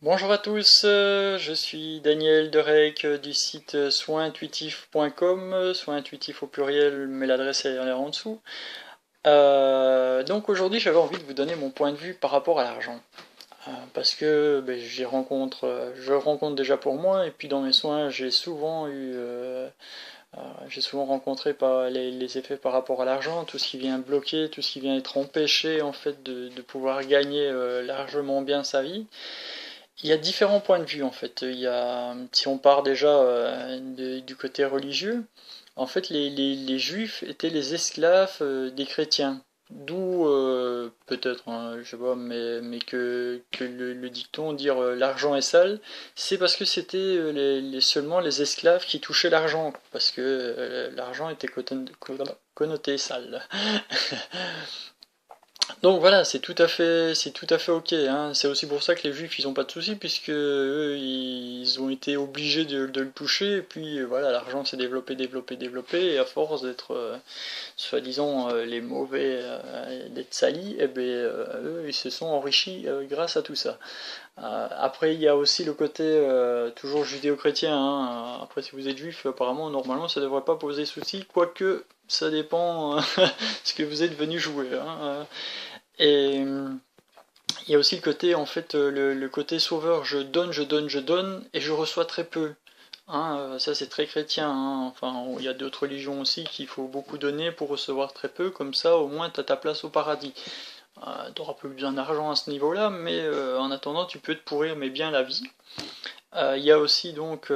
Bonjour à tous, je suis Daniel Derek du site soinsintuitif.com, soins intuitifs au pluriel, mais l'adresse est en dessous. Donc aujourd'hui j'avais envie de vous donner mon point de vue par rapport à l'argent. Parce que je rencontre déjà pour moi, et puis dans mes soins j'ai souvent rencontré les effets par rapport à l'argent, tout ce qui vient bloquer, tout ce qui vient être empêché en fait de pouvoir gagner largement bien sa vie. Il y a différents points de vue en fait. Si on part déjà du côté religieux, en fait les juifs étaient les esclaves des chrétiens. D'où peut-être, hein, je sais pas, mais que le dicton dire l'argent est sale, c'est parce que c'était seulement les esclaves qui touchaient l'argent, parce que l'argent était connoté sale. Donc voilà, c'est tout à fait ok, hein. C'est aussi pour ça que les juifs, ils ont pas de soucis, puisque eux, ils ont été obligés de le toucher, et puis voilà, l'argent s'est développé, développé, développé, et à force d'être, soi-disant, les mauvais, d'être salis, eh ben, eux, ils se sont enrichis grâce à tout ça. Après, il y a aussi le côté toujours judéo-chrétien, hein. Après, si vous êtes juif, apparemment, normalement, ça devrait pas poser souci, quoique ça dépend ce que vous êtes venu jouer, hein. Et il y a aussi le côté, en fait, le côté sauveur. Je donne, je donne, je donne, et je reçois très peu. Hein, ça, c'est très chrétien, hein. Enfin, il y a d'autres religions aussi qu'il faut beaucoup donner pour recevoir très peu. Comme ça, au moins, tu as ta place au paradis. Tu n'auras plus besoin d'argent à ce niveau-là, mais en attendant, tu peux te pourrir, mais bien la vie. Il y a aussi donc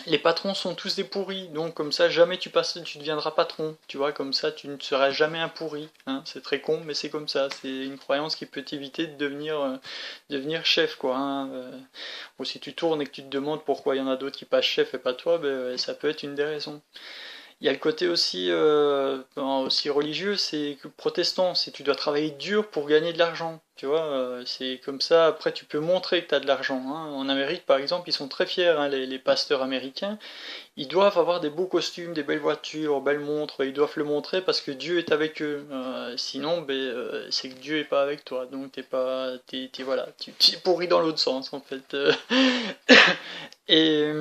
les patrons sont tous des pourris, donc comme ça jamais tu deviendras patron, tu vois, comme ça tu ne seras jamais un pourri, hein. C'est très con, mais c'est comme ça, c'est une croyance qui peut t'éviter de devenir chef, quoi, hein. Ou si tu tournes et que tu te demandes pourquoi il y en a d'autres qui passent chef et pas toi, ben, ça peut être une des raisons. Il y a le côté aussi, aussi religieux, c'est que protestant, c'est tu dois travailler dur pour gagner de l'argent. Tu vois, c'est comme ça, après tu peux montrer que tu as de l'argent, hein. En Amérique, par exemple, ils sont très fiers, hein, les pasteurs américains. Ils doivent avoir des beaux costumes, des belles voitures, belles montres, ils doivent le montrer parce que Dieu est avec eux. Sinon, ben, c'est que Dieu est pas avec toi. Donc t'es pas, voilà, tu es pourri dans l'autre sens en fait. Et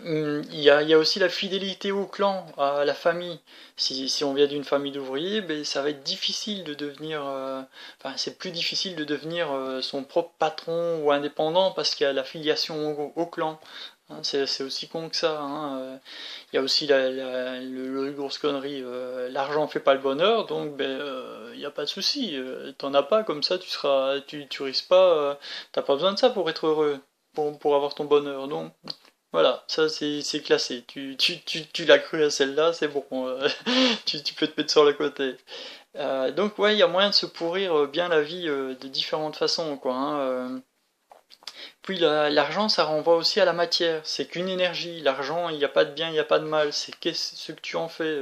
il y a aussi la fidélité au clan, à la famille. Si on vient d'une famille d'ouvriers, ben, ça va être difficile de devenir. Enfin, c'est plus difficile de devenir son propre patron ou indépendant parce qu'il y a la filiation au clan. Hein, c'est aussi con que ça, hein. Il y a aussi le grosse connerie. L'argent fait pas le bonheur, donc ben, il n'y a pas de souci. T'en as pas, comme ça tu risques pas. T'as pas besoin de ça pour être heureux, pour avoir ton bonheur. Donc voilà, ça c'est classé. Tu l'as cru à celle-là, c'est bon. Tu peux te mettre sur le côté. Donc ouais, il y a moyen de se pourrir bien la vie de différentes façons, quoi, hein. Puis l'argent, ça renvoie aussi à la matière. C'est qu'une énergie. L'argent, il n'y a pas de bien, il n'y a pas de mal. C'est ce que tu en fais.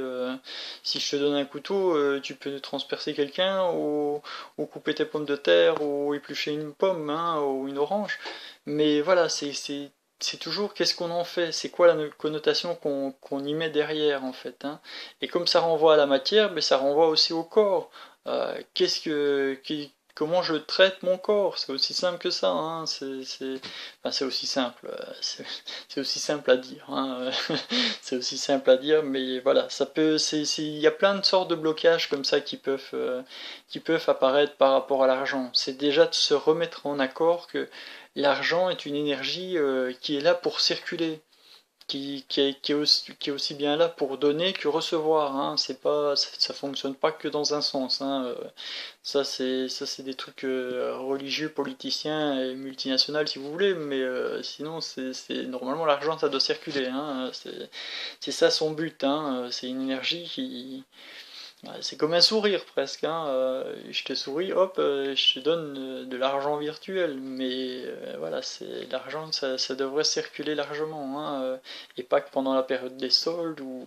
Si je te donne un couteau, tu peux transpercer quelqu'un, ou couper tes pommes de terre, ou éplucher une pomme, hein, ou une orange. Mais voilà, c'est toujours qu'est-ce qu'on en fait, c'est quoi la connotation qu'on y met derrière en fait, hein. Et comme ça renvoie à la matière, mais ça renvoie aussi au corps. Comment je traite mon corps, c'est aussi simple que ça, hein. Enfin, c'est aussi simple, c'est aussi simple à dire, hein. C'est aussi simple à dire, mais voilà, il y a plein de sortes de blocages comme ça qui peuvent apparaître par rapport à l'argent. C'est déjà de se remettre en accord que l'argent est une énergie qui est là pour circuler, qui est aussi bien là pour donner que recevoir, hein. C'est pas, ça fonctionne pas que dans un sens, hein. Ça c'est des trucs religieux, politiciens et multinationales si vous voulez, mais sinon normalement l'argent ça doit circuler, hein. C'est ça son but, hein. C'est une énergie qui ouais, c'est comme un sourire presque, hein. Je te souris, hop, je te donne de l'argent virtuel. Mais voilà, c'est l'argent, ça devrait circuler largement, hein, et pas que pendant la période des soldes ou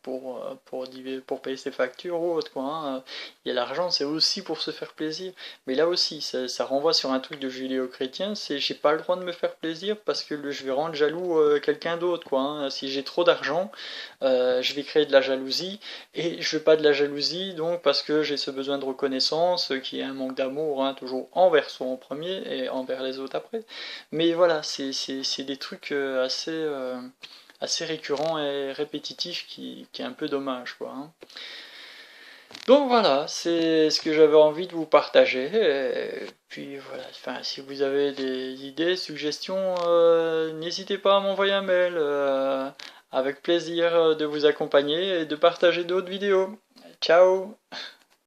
pour payer ses factures ou autre, quoi, hein. Il y a l'argent, c'est aussi pour se faire plaisir. Mais là aussi, ça renvoie sur un truc de judéo-chrétien, c'est j'ai pas le droit de me faire plaisir parce que je vais rendre jaloux quelqu'un d'autre, quoi, hein. Si j'ai trop d'argent, je vais créer de la jalousie et je veux pas de la jalousie jalousie, donc parce que j'ai ce besoin de reconnaissance, qui est un manque d'amour, hein, toujours envers soi en premier et envers les autres après. Mais voilà, c'est des trucs assez récurrents et répétitifs qui est un peu dommage, quoi, hein. Donc voilà, c'est ce que j'avais envie de vous partager. Et puis voilà, enfin, si vous avez des idées, suggestions, n'hésitez pas à m'envoyer un mail. Avec plaisir de vous accompagner et de partager d'autres vidéos. Ciao!